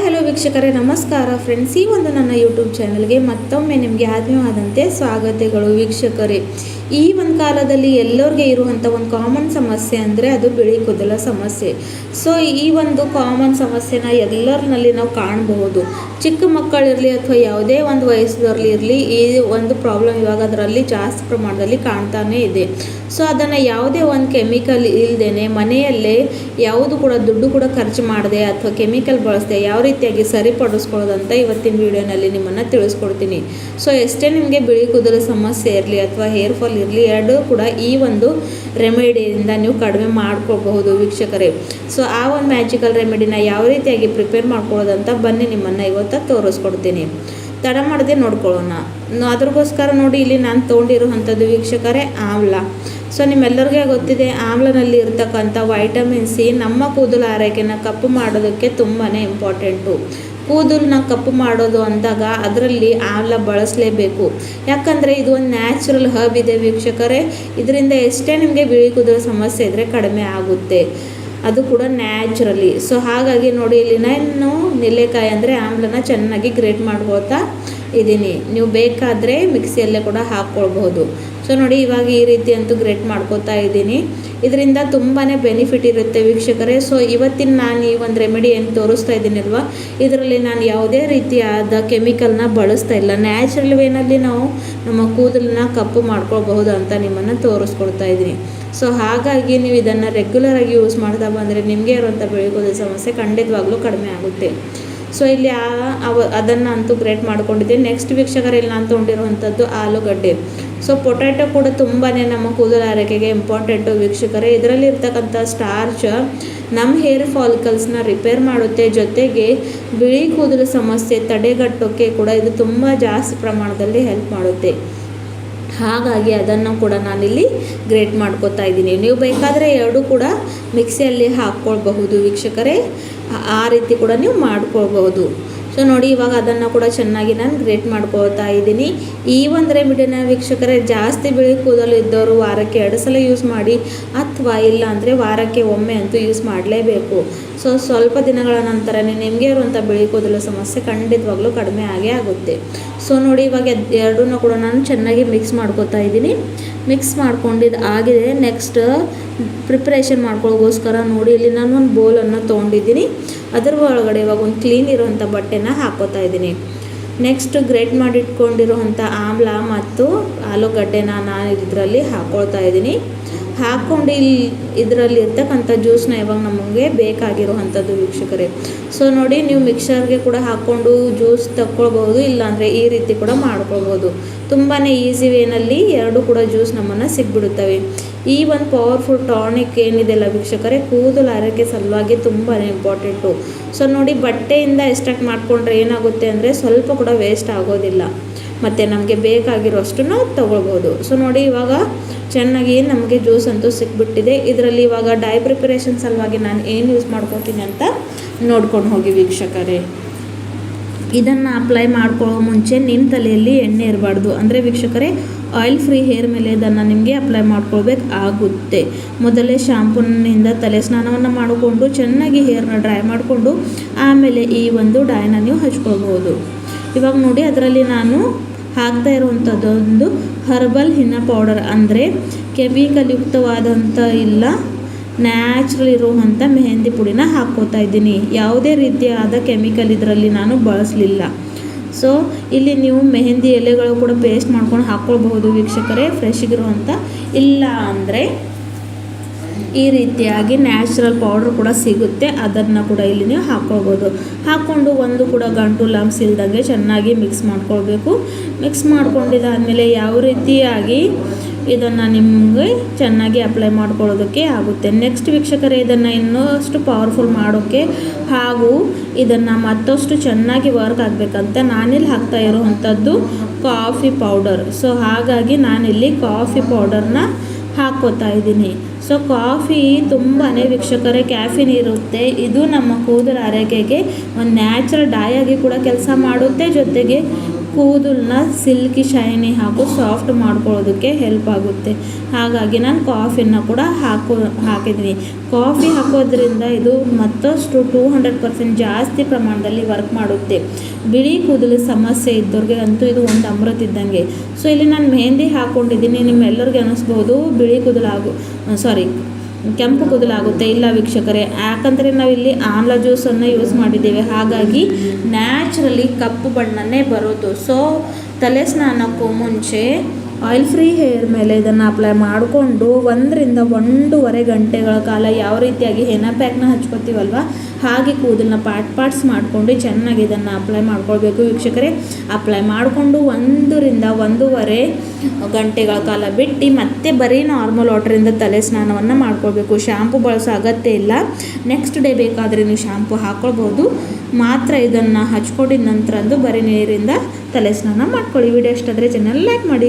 Hi hello ವೀಕ್ಷಕರೇ, ನಮಸ್ಕಾರ friends. ಈ ಒಂದು ನನ್ನ ಯೂಟ್ಯೂಬ್ ಚಾನಲ್ಗೆ ಮತ್ತೊಮ್ಮೆ ನಿಮಗೆ ಆತ್ಮೀಯವಾದಂತೆ ಸ್ವಾಗತಗಳು ವೀಕ್ಷಕರೇ. ಈ ಒಂದು ಕಾಲದಲ್ಲಿ ಎಲ್ಲರಿಗೆ ಇರುವಂಥ ಒಂದು ಕಾಮನ್ ಸಮಸ್ಯೆ ಅಂದರೆ ಅದು ಬಿಳಿ ಕೂದಲ ಸಮಸ್ಯೆ. ಸೊ ಈ ಒಂದು ಕಾಮನ್ ಸಮಸ್ಯೆನ ಎಲ್ಲರಲ್ಲಿ ನಾವು ಕಾಣಬಹುದು. ಚಿಕ್ಕ ಮಕ್ಕಳಿರಲಿ ಅಥವಾ ಯಾವುದೇ ಒಂದು ವಯಸ್ಸದವ್ರಲ್ಲಿ ಇರಲಿ, ಈ ಒಂದು ಪ್ರಾಬ್ಲಮ್ ಇವಾಗ ಅದರಲ್ಲಿ ಜಾಸ್ತಿ ಪ್ರಮಾಣದಲ್ಲಿ ಕಾಣ್ತಾನೇ ಇದೆ. ಸೊ ಅದನ್ನು ಯಾವುದೇ ಒಂದು ಕೆಮಿಕಲ್ ಇಲ್ಲದೇ ಮನೆಯಲ್ಲೇ ಯಾವುದು ಕೂಡ ದುಡ್ಡು ಕೂಡ ಖರ್ಚು ಮಾಡದೆ ಅಥವಾ ಕೆಮಿಕಲ್ ಬಳಸದೆ ಯಾವ ರೀತಿಯಾಗಿ ಸರಿಪಡಿಸ್ಕೊಳ್ಳೋದಂತ ಇವತ್ತಿನ ವಿಡಿಯೋನಲ್ಲಿ ನಿಮ್ಮನ್ನು ತಿಳಿಸ್ಕೊಡ್ತೀನಿ. ಸೊ ಎಷ್ಟೇ ನಿಮಗೆ ಬಿಳಿ ಕೂದಲ ಸಮಸ್ಯೆ ಇರಲಿ ಅಥವಾ ಹೇರ್ ಫಾಲ್ ಇರಲಿ, ಎರಡೂ ಕೂಡ ಈ ಒಂದು ರೆಮಿಡಿಯಿಂದ ನೀವು ಕಡಿಮೆ ಮಾಡ್ಕೊಳ್ಬಹುದು ವೀಕ್ಷಕರೇ. ಸೊ ಆ ಒಂದು ಮ್ಯಾಜಿಕಲ್ ರೆಮಿಡಿನ ಯಾವ ರೀತಿಯಾಗಿ ಪ್ರಿಪೇರ್ ಮಾಡ್ಕೊಳ್ಳೋದಂತ ಬನ್ನಿ ನಿಮ್ಮನ್ನು ಇವತ್ತು ತೋರಿಸ್ಕೊಡ್ತೀನಿ. ತಡ ಮಾಡದೆ ನೋಡ್ಕೊಳ್ಳೋಣ. ಅದ್ರಗೋಸ್ಕರ ನೋಡಿ, ಇಲ್ಲಿ ನಾನು ತೊಗೊಂಡಿರುವಂಥದ್ದು ವೀಕ್ಷಕರೇ ಆಮ್ಲ. ಸೊ ನಿಮ್ಮೆಲ್ಲರಿಗೂ ಗೊತ್ತಿದೆ, ಆಮ್ಲನಲ್ಲಿ ಇರ್ತಕ್ಕಂಥ ವೈಟಮಿನ್ ಸಿ ನಮ್ಮ ಕೂದಲು ಆರೈಕೆನ ಕಪ್ಪು ಮಾಡೋದಕ್ಕೆ ತುಂಬಾ ಇಂಪಾರ್ಟೆಂಟು. ಕೂದಲನ್ನ ಕಪ್ಪು ಮಾಡೋದು ಅಂದಾಗ ಅದರಲ್ಲಿ ಆಮ್ಲ ಬಳಸಲೇಬೇಕು. ಯಾಕಂದರೆ ಇದು ಒಂದು ನ್ಯಾಚುರಲ್ ಹಬ್ ಇದೆ ವೀಕ್ಷಕರೇ. ಇದರಿಂದ ಎಷ್ಟೇ ನಿಮಗೆ ಬಿಳಿ ಕೂದಲು ಸಮಸ್ಯೆ ಇದ್ದರೆ ಕಡಿಮೆ ಆಗುತ್ತೆ, ಅದು ಕೂಡ ನ್ಯಾಚುರಲಿ. ಸೊ ಹಾಗಾಗಿ ನೋಡಿ, ಇಲ್ಲಿ ನಾನು ನೆಲ್ಲಿಕಾಯಿ ಅಂದರೆ ಆಮ್ಲನ ಚೆನ್ನಾಗಿ ಗ್ರೇಟ್ ಮಾಡ್ಕೊಳ್ತಾ ಇದ್ದೀನಿ. ನೀವು ಬೇಕಾದರೆ ಮಿಕ್ಸಿಯಲ್ಲೇ ಕೂಡ ಹಾಕ್ಕೊಳ್ಬಹುದು. ಸೊ ನೋಡಿ, ಇವಾಗ ಈ ರೀತಿ ಅಂತೂ ಗ್ರೇಟ್ ಮಾಡ್ಕೋತಾ ಇದ್ದೀನಿ. ಇದರಿಂದ ತುಂಬಾ ಬೆನಿಫಿಟ್ ಇರುತ್ತೆ ವೀಕ್ಷಕರೇ. ಸೊ ಇವತ್ತಿನ ನಾನು ಈ ಒಂದು ರೆಮಿಡಿ ಏನು ತೋರಿಸ್ತಾ ಇದ್ದೀನಲ್ವ, ಇದರಲ್ಲಿ ನಾನು ಯಾವುದೇ ರೀತಿಯಾದ ಕೆಮಿಕಲ್ನ ಬಳಸ್ತಾ ಇಲ್ಲ. ನ್ಯಾಚುರಲ್ ವೇನಲ್ಲಿ ನಾವು ನಮ್ಮ ಕೂದಲನ್ನ ಕಪ್ಪು ಮಾಡ್ಕೊಳ್ಬಹುದು ಅಂತ ನಿಮ್ಮನ್ನು ತೋರಿಸ್ಕೊಡ್ತಾ ಇದ್ದೀನಿ. ಸೊ ಹಾಗಾಗಿ ನೀವು ಇದನ್ನು ರೆಗ್ಯುಲರಾಗಿ ಯೂಸ್ ಮಾಡ್ತಾ ಬಂದರೆ ನಿಮಗೆ ಇರುವಂಥ ಬಿಳಿ ಕೂದಲು ಸಮಸ್ಯೆ ಖಂಡಿತವಾಗ್ಲೂ ಕಡಿಮೆ ಆಗುತ್ತೆ. ಸೊ ಇಲ್ಲಿ ಅದನ್ನು ಅಂತೂ ಗ್ರೇಟ್ ಮಾಡ್ಕೊಂಡಿದ್ದೆ. ನೆಕ್ಸ್ಟ್ ವೀಕ್ಷಕರು ಇಲ್ಲಿ ನಾನು ತೊಗೊಂಡಿರುವಂಥದ್ದು ಆಲೂಗಡ್ಡೆ. ಸೊ ಪೊಟ್ಯಾಟೊ ಕೂಡ ತುಂಬಾ ನಮ್ಮ ಕೂದಲು ಆರೈಕೆಗೆ ಇಂಪಾರ್ಟೆಂಟು ವೀಕ್ಷಕರೇ. ಇದರಲ್ಲಿ ಇರ್ತಕ್ಕಂಥ ಸ್ಟಾರ್ಚ್ ನಮ್ಮ ಹೇರ್ ಫಾಲಿಕಲ್ಸ್ನ ರಿಪೇರ್ ಮಾಡುತ್ತೆ, ಜೊತೆಗೆ ಬಿಳಿ ಕೂದಲು ಸಮಸ್ಯೆ ತಡೆಗಟ್ಟೋಕ್ಕೆ ಕೂಡ ಇದು ತುಂಬ ಜಾಸ್ತಿ ಪ್ರಮಾಣದಲ್ಲಿ ಹೆಲ್ಪ್ ಮಾಡುತ್ತೆ. ಹಾಗಾಗಿ ಅದನ್ನು ಕೂಡ ನಾನಿಲ್ಲಿ ಗ್ರೇಟ್ ಮಾಡ್ಕೋತಾ ಇದ್ದೀನಿ. ನೀವು ಬೇಕಾದರೆ ಎರಡೂ ಕೂಡ ಮಿಕ್ಸಿಯಲ್ಲಿ ಹಾಕ್ಕೊಳ್ಬಹುದು ವೀಕ್ಷಕರೇ. ಆ ರೀತಿ ಕೂಡ ನೀವು ಮಾಡ್ಕೊಳ್ಬಹುದು. ಸೊ ನೋಡಿ, ಇವಾಗ ಅದನ್ನು ಕೂಡ ಚೆನ್ನಾಗಿ ನಾನು ಗ್ರೇಟ್ ಮಾಡ್ಕೊಳ್ತಾ ಇದ್ದೀನಿ. ಈ ಒಂದು ರೆಮಿಡಿನ ವೀಕ್ಷಕರೇ ಜಾಸ್ತಿ ಬಿಳಿ ಕೂದಲು ಇದ್ದವರು ವಾರಕ್ಕೆ 2 ಸಲ ಯೂಸ್ ಮಾಡಿ, ಅಥವಾ ಇಲ್ಲ ಅಂದರೆ ವಾರಕ್ಕೆ ಒಮ್ಮೆ ಅಂತೂ ಯೂಸ್ ಮಾಡಲೇಬೇಕು. ಸೊ ಸ್ವಲ್ಪ ದಿನಗಳ ನಂತರನೇ ನಿಮಗೆ ಇರುವಂಥ ಬಿಳಿ ಕೂದಲು ಸಮಸ್ಯೆ ಖಂಡಿತವಾಗ್ಲೂ ಕಡಿಮೆ ಆಗೇ ಆಗುತ್ತೆ. ಸೊ ನೋಡಿ, ಇವಾಗ ಎರಡನ್ನೂ ಕೂಡ ನಾನು ಚೆನ್ನಾಗಿ ಮಿಕ್ಸ್ ಮಾಡ್ಕೊತಾ ಇದ್ದೀನಿ. ಮಿಕ್ಸ್ ಮಾಡ್ಕೊಂಡಿದ್ದು ಆಗಿದೆ. ನೆಕ್ಸ್ಟ್ ಪ್ರಿಪ್ರೇಷನ್ ಮಾಡ್ಕೊಳ್ಳೋಗೋಸ್ಕರ ನೋಡಿ, ಇಲ್ಲಿ ನಾನು ಒಂದು ಬೌಲನ್ನು ತೊಗೊಂಡಿದ್ದೀನಿ. ಅದರ ಒಳಗಡೆ ಇವಾಗ ಒಂದು ಕ್ಲೀನ್ ಇರುವಂಥ ಬಟ್ಟೆನ ಹಾಕೋತಾ ಇದ್ದೀನಿ. ನೆಕ್ಸ್ಟ್ ಗ್ರೇಟ್ ಮಾಡಿಟ್ಕೊಂಡಿರುವಂಥ ಆಮ್ಲ ಮತ್ತು ಆಲೂಗಡ್ಡೆನ ನಾನು ಇದರಲ್ಲಿ ಹಾಕ್ಕೊಳ್ತಾ ಇದ್ದೀನಿ. ಹಾಕ್ಕೊಂಡು ಇದರಲ್ಲಿ ಇರ್ತಕ್ಕಂಥ ಜ್ಯೂಸನ್ನ ಇವಾಗ ನಮಗೆ ಬೇಕಾಗಿರುವಂಥದ್ದು ವೀಕ್ಷಕರೇ. ಸೊ ನೋಡಿ, ನೀವು ಮಿಕ್ಸರ್ಗೆ ಕೂಡ ಹಾಕ್ಕೊಂಡು ಜ್ಯೂಸ್ ತಗೊಳ್ಬೋದು, ಇಲ್ಲಾಂದರೆ ಈ ರೀತಿ ಕೂಡ ಮಾಡ್ಕೊಳ್ಬೋದು. ತುಂಬಾ ಈಸಿ ವೇನಲ್ಲಿ ಎರಡು ಕೂಡ ಜ್ಯೂಸ್ ನಮ್ಮನ್ನು ಸಿಗ್ಬಿಡುತ್ತವೆ. ಈ ಒಂದು ಪವರ್ಫುಲ್ ಟಾನಿಕ್ ಏನಿದೆಲ್ಲ ವೀಕ್ಷಕರೇ, ಕೂದಲು ಆರೈಕೆ ಸಲುವಾಗಿ ತುಂಬಾ ಇಂಪಾರ್ಟೆಂಟು. ಸೊ ನೋಡಿ, ಬಟ್ಟೆಯಿಂದ ಎಕ್ಸ್ಟ್ರಾಕ್ಟ್ ಮಾಡಿಕೊಂಡ್ರೆ ಏನಾಗುತ್ತೆ ಅಂದರೆ ಸ್ವಲ್ಪ ಕೂಡ ವೇಸ್ಟ್ ಆಗೋದಿಲ್ಲ, ಮತ್ತು ನಮಗೆ ಬೇಕಾಗಿರೋಷ್ಟು ನಾವು ತೊಗೊಳ್ಬೋದು. ಸೊ ನೋಡಿ, ಇವಾಗ ಚೆನ್ನಾಗಿ ನಮಗೆ ಜ್ಯೂಸ್ ಅಂತೂ ಸಿಕ್ಬಿಟ್ಟಿದೆ. ಇದರಲ್ಲಿ ಇವಾಗ ಡೈ ಪ್ರಿಪರೇಷನ್ ಸಲುವಾಗಿ ನಾನು ಏನು ಯೂಸ್ ಮಾಡ್ಕೊತೀನಿ ಅಂತ ನೋಡ್ಕೊಂಡು ಹೋಗಿ ವೀಕ್ಷಕರೇ. ಇದನ್ನು ಅಪ್ಲೈ ಮಾಡ್ಕೊಳ್ಳೋ ಮುಂಚೆ ನಿಮ್ಮ ತಲೆಯಲ್ಲಿ ಎಣ್ಣೆ ಇರಬಾರ್ದು. ಅಂದರೆ ವೀಕ್ಷಕರೇ, ಆಯಿಲ್ ಫ್ರೀ ಹೇರ್ ಮೇಲೆ ಇದನ್ನು ನಿಮಗೆ ಅಪ್ಲೈ ಮಾಡ್ಕೊಳ್ಬೇಕಾಗುತ್ತೆ. ಮೊದಲೇ ಶಾಂಪೂನಿಂದ ತಲೆ ಸ್ನಾನವನ್ನು ಮಾಡಿಕೊಂಡು ಚೆನ್ನಾಗಿ ಹೇರ್ನ ಡ್ರೈ ಮಾಡಿಕೊಂಡು ಆಮೇಲೆ ಈ ಒಂದು ಡೈನ ನೀವು ಹಚ್ಕೊಳ್ಬೋದು. ಇವಾಗ ನೋಡಿ, ಅದರಲ್ಲಿ ನಾನು ಹಾಕ್ತಾ ಇರುವಂಥದ್ದೊಂದು ಹರ್ಬಲ್ ಹಿನ್ನ ಪೌಡರ್, ಅಂದರೆ ಕೆಮಿಕಲ್ ಯುಕ್ತವಾದಂಥ ಇಲ್ಲ ನ್ಯಾಚುರಲ್ ಇರುವಂಥ ಮೆಹಂದಿ ಪುಡಿನ ಹಾಕ್ಕೋತಾ ಇದ್ದೀನಿ. ಯಾವುದೇ ರೀತಿಯಾದ ಕೆಮಿಕಲ್ ಇದರಲ್ಲಿ ನಾನು ಬಳಸಲಿಲ್ಲ. ಸೊ ಇಲ್ಲಿ ನೀವು ಮೆಹಂದಿ ಎಲೆಗಳು ಕೂಡ ಪೇಸ್ಟ್ ಮಾಡ್ಕೊಂಡು ಹಾಕ್ಕೊಳ್ಬಹುದು ವೀಕ್ಷಕರೇ, ಫ್ರೆಶ್ಗಿರುವಂಥ. ಇಲ್ಲ ಅಂದರೆ ಈ ರೀತಿಯಾಗಿ ನ್ಯಾಚುರಲ್ ಪೌಡ್ರ್ ಕೂಡ ಸಿಗುತ್ತೆ, ಅದನ್ನು ಕೂಡ ಇಲ್ಲಿ ನೀವು ಹಾಕ್ಕೊಳ್ಬೋದು. ಹಾಕ್ಕೊಂಡು ಒಂದು ಕೂಡ ಗಂಟು ಲಂಪ್ಸ್ ಇಲ್ದಂಗೆ ಚೆನ್ನಾಗಿ ಮಿಕ್ಸ್ ಮಾಡ್ಕೊಳ್ಬೇಕು. ಮಿಕ್ಸ್ ಮಾಡ್ಕೊಂಡಿದ್ದಾದಮೇಲೆ ಯಾವ ರೀತಿಯಾಗಿ ಇದನ್ನು ನಿಮಗೆ ಚೆನ್ನಾಗಿ ಅಪ್ಲೈ ಮಾಡ್ಕೊಳ್ಳೋದಕ್ಕೆ ಆಗುತ್ತೆ. ನೆಕ್ಸ್ಟ್ ವೀಕ್ಷಕರೇ, ಇದನ್ನು ಇನ್ನಷ್ಟು ಪವರ್ಫುಲ್ ಮಾಡೋಕ್ಕೆ ಹಾಗೂ ಇದನ್ನು ಮತ್ತಷ್ಟು ಚೆನ್ನಾಗಿ ವರ್ಕ್ ಆಗಬೇಕಂತ ನಾನಿಲ್ಲಿ ಹಾಕ್ತಾ ಇರುವಂಥದ್ದು ಕಾಫಿ ಪೌಡರ್. ಸೊ ಹಾಗಾಗಿ ನಾನಿಲ್ಲಿ ಕಾಫಿ ಪೌಡರ್ನ ಹಾಕ್ಕೋತಾ ಇದ್ದೀನಿ. ಸೊ ಕಾಫಿ ತುಂಬಾ ವೀಕ್ಷಕರೇ ಕ್ಯಾಫಿನ್ ಇರುತ್ತೆ. ಇದು ನಮ್ಮ ಕೂದಲು ಆರೈಕೆಗೆ ಒಂದು ನ್ಯಾಚುರಲ್ ಡೈ ಆಗಿ ಕೂಡ ಕೆಲಸ ಮಾಡುತ್ತೆ, ಜೊತೆಗೆ ಕೂದಲನ್ನ ಸಿಲ್ಕಿ ಶೈನಿ ಹಾಗೂ ಸಾಫ್ಟ್ ಮಾಡ್ಕೊಳ್ಳೋದಕ್ಕೆ ಹೆಲ್ಪ್ ಆಗುತ್ತೆ. ಹಾಗಾಗಿ ನಾನು ಕಾಫಿನ ಕೂಡ ಹಾಕಿದ್ದೀನಿ. ಕಾಫಿ ಹಾಕೋದ್ರಿಂದ ಇದು ಮತ್ತಷ್ಟು 200% ಜಾಸ್ತಿ ಪ್ರಮಾಣದಲ್ಲಿ ವರ್ಕ್ ಮಾಡುತ್ತೆ. ಬಿಳಿ ಕೂದಲು ಸಮಸ್ಯೆ ಇದ್ದವ್ರಿಗೆ ಅಂತೂ ಇದು ಒಂದು ಅಮೃತ ಇದ್ದಂಗೆ. ಸೊ ಇಲ್ಲಿ ನಾನು ಮೆಹಂದಿ ಹಾಕ್ಕೊಂಡಿದ್ದೀನಿ. ನಿಮ್ಮೆಲ್ಲರಿಗೆ ಅನ್ನಿಸ್ಬೋದು ಬಿಳಿ ಕೆಂಪು ಕೂದಲಾಗುತ್ತೆ. ಇಲ್ಲ ವೀಕ್ಷಕರೇ, ಯಾಕಂದರೆ ನಾವಿಲ್ಲಿ ಆಮ್ಲ ಜ್ಯೂಸನ್ನು ಯೂಸ್ ಮಾಡಿದ್ದೇವೆ, ಹಾಗಾಗಿ ನ್ಯಾಚುರಲಿ ಕಪ್ಪು ಬಣ್ಣನೇ ಬರೋದು. ಸೊ ತಲೆ ಸ್ನಾನಕ್ಕೂ ಮುಂಚೆ ಆಯಿಲ್ ಫ್ರೀ ಹೇರ್ ಮೇಲೆ ಇದನ್ನು ಅಪ್ಲೈ ಮಾಡಿಕೊಂಡು 1 ರಿಂದ 1.5 ಗಂಟೆಗಳ ಕಾಲ ಯಾವ ರೀತಿಯಾಗಿ ಹೆನಾ ಪ್ಯಾಕ್ನ ಹಚ್ಕೋತೀವಲ್ವ ಹಾಗೆ ಕೂದಲನ್ನ ಪಾರ್ಟ್ಸ್ ಮಾಡಿಕೊಂಡು ಚೆನ್ನಾಗಿ ಇದನ್ನು ಅಪ್ಲೈ ಮಾಡ್ಕೊಳ್ಬೇಕು ವೀಕ್ಷಕರೇ. ಅಪ್ಲೈ ಮಾಡಿಕೊಂಡು 1 ರಿಂದ 1.5 ಗಂಟೆಗಳ ಕಾಲ ಬಿಟ್ಟು ಮತ್ತೆ ಬರೀ ನಾರ್ಮಲ್ ವಾಟರಿಂದ ತಲೆ ಸ್ನಾನವನ್ನು ಮಾಡ್ಕೊಳ್ಬೇಕು. ಶಾಂಪು ಬಳಸೋ ಅಗತ್ಯ ಇಲ್ಲ. ನೆಕ್ಸ್ಟ್ ಡೇ ಬೇಕಾದರೆ ನೀವು ಶಾಂಪು ಹಾಕ್ಕೊಳ್ಬೋದು. ಮಾತ್ರ ಇದನ್ನು ಹಚ್ಕೊಂಡಿದ ನಂತರ ಬರೀ ನೀರಿಂದ ತಲೆ ಸ್ನಾನ ಮಾಡ್ಕೊಳ್ಳಿ. ವಿಡಿಯೋ ಇಷ್ಟ ಆದರೆ ಚಾನಲ್ ಲೈಕ್ ಮಾಡಿ.